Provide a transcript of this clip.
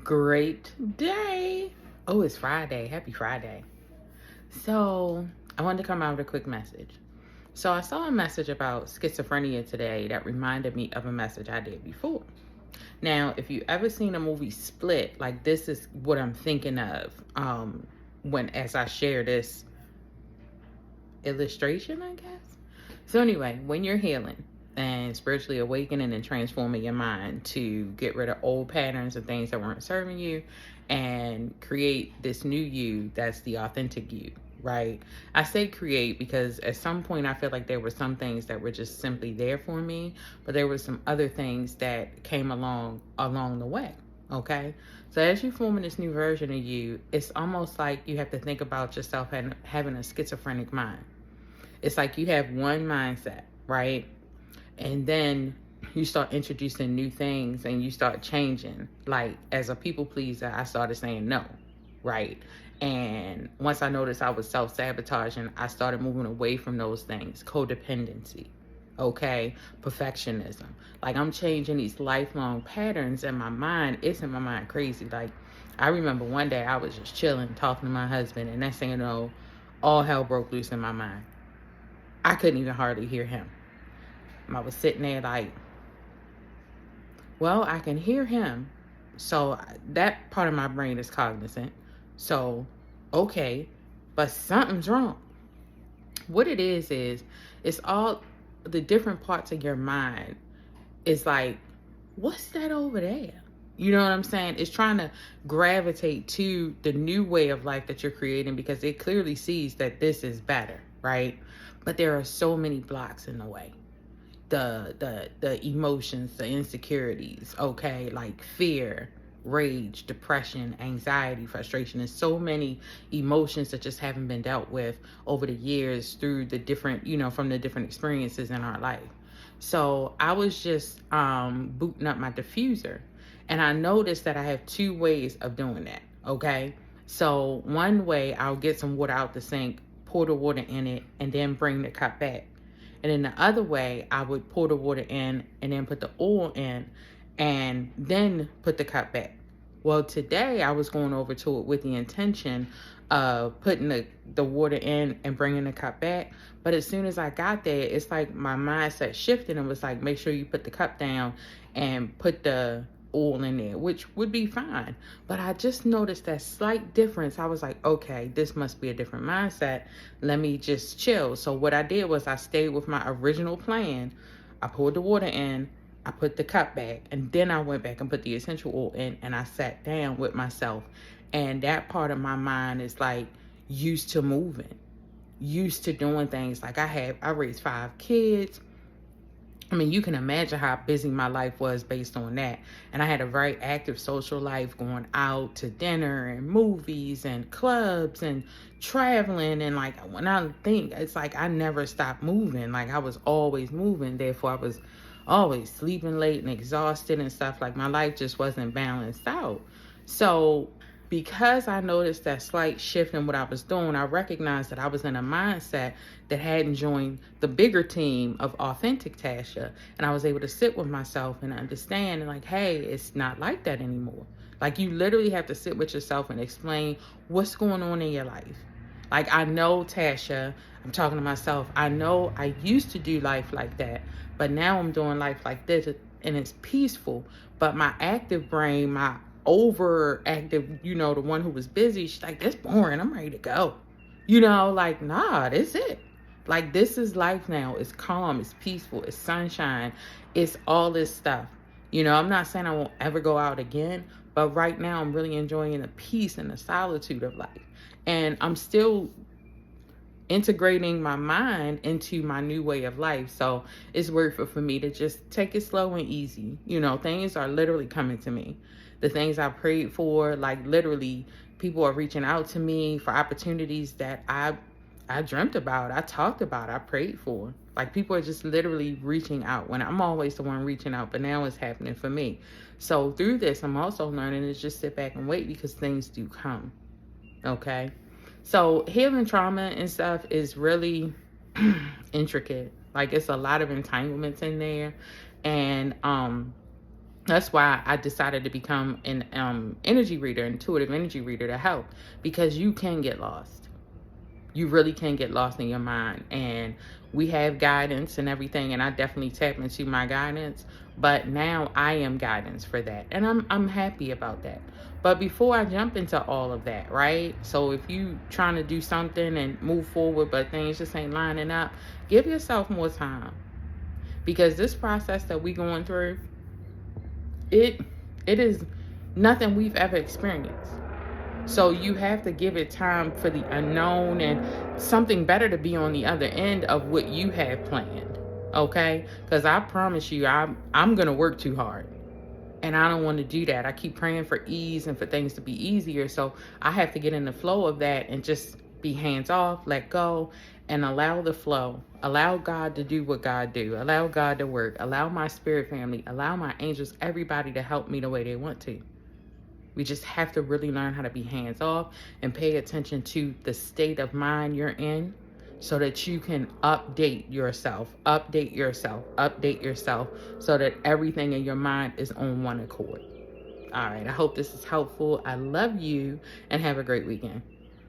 Great day. Oh, it's Friday. Happy Friday. So, I wanted to come out with a quick message. So, I saw a message about schizophrenia today that reminded me of a message I did before. Now, if you ever seen a movie Split, like this is what I'm thinking of when as I share this illustration, I guess. So anyway, when you're healing and spiritually awakening and transforming your mind to get rid of old patterns and things that weren't serving you and create this new you that's the authentic you, right? I say create because at some point I feel like there were some things that were just simply there for me, but there were some other things that came along the way. Okay, so as you forming this new version of you, it's almost like you have to think about yourself having a schizophrenic mind. It's like you have one mindset, right? And then you start introducing new things and you start changing. Like as a people pleaser, I started saying no, right? And once I noticed I was self-sabotaging, I started moving away from those things. Codependency, okay? Perfectionism. Like I'm changing these lifelong patterns in my mind. It's in my mind crazy. Like I remember one day I was just chilling, talking to my husband, and next thing you know, all hell broke loose in my mind. I couldn't even hardly hear him. I was sitting there like, well, I can hear him. So that part of my brain is cognizant. So, okay, but something's wrong. What it is it's all the different parts of your mind. It's like, what's that over there? You know what I'm saying? It's trying to gravitate to the new way of life that you're creating because it clearly sees that this is better, right? But there are so many blocks in the way. The emotions, the insecurities, okay, like fear, rage, depression, anxiety, frustration. There's so many emotions that just haven't been dealt with over the years through the different, from the different experiences in our life. So I was just booting up my diffuser, and I noticed that I have two ways of doing that. Okay, so one way I'll get some water out the sink, pour the water in it, and then bring the cup back. And then the other way, I would pour the water in and then put the oil in and then put the cup back. Well, today I was going over to it with the intention of putting the water in and bringing the cup back. But as soon as I got there, it's like my mindset shifted and was like, make sure you put the cup down and put the oil in there, which would be fine. But I just noticed that slight difference. I was like, okay, this must be a different mindset. Let me just chill. So what I did was I stayed with my original plan. I poured the water in, I put the cup back, and then I went back and put the essential oil in, and I sat down with myself. And that part of my mind is like used to moving, used to doing things. Like I raised 5 kids. I mean, you can imagine how busy my life was based on that. And I had a very active social life, going out to dinner and movies and clubs and traveling. And like when I think, it's like I never stopped moving. Like I was always moving. Therefore, I was always sleeping late and exhausted and stuff. Like my life just wasn't balanced out. So because I noticed that slight shift in what I was doing, I recognized that I was in a mindset that hadn't joined the bigger team of authentic Tasha. And I was able to sit with myself and understand and like, hey, it's not like that anymore. Like you literally have to sit with yourself and explain what's going on in your life. Like I know, Tasha, I'm talking to myself. I know I used to do life like that, but now I'm doing life like this and it's peaceful. But my active brain, my overactive, the one who was busy, she's like, that's boring. I'm ready to go. Like, nah, this it. Like, this is life now. It's calm. It's peaceful. It's sunshine. It's all this stuff. I'm not saying I won't ever go out again, but right now I'm really enjoying the peace and the solitude of life. And I'm still integrating my mind into my new way of life. So it's worth it for me to just take it slow and easy. Things are literally coming to me. The things I prayed for, like literally people are reaching out to me for opportunities that I dreamt about, I talked about, I prayed for. Like people are just literally reaching out when I'm always the one reaching out, but now it's happening for me. So through this, I'm also learning to just sit back and wait because things do come. Okay. So healing trauma and stuff is really intricate. Like it's a lot of entanglements in there. And That's why I decided to become an energy reader, intuitive energy reader, to help, because you can get lost. You really can get lost in your mind, and we have guidance and everything, and I definitely tap into my guidance, but now I am guidance for that, and I'm happy about that. But before I jump into all of that, right? So if you trying to do something and move forward, but things just ain't lining up, give yourself more time, because this process that we going through, it it is nothing we've ever experienced. So you have to give it time for the unknown and something better to be on the other end of what you have planned. Okay? Because I promise you, I'm gonna work too hard. And I don't want to do that. I keep praying for ease and for things to be easier. So I have to get in the flow of that and just be hands off, let go, and allow the flow. Allow God to do what God do. Allow God to work. Allow my spirit family, allow my angels, everybody to help me the way they want to. We just have to really learn how to be hands off and pay attention to the state of mind you're in, so that you can update yourself, so that everything in your mind is on one accord. All right, I hope this is helpful. I love you, and have a great weekend.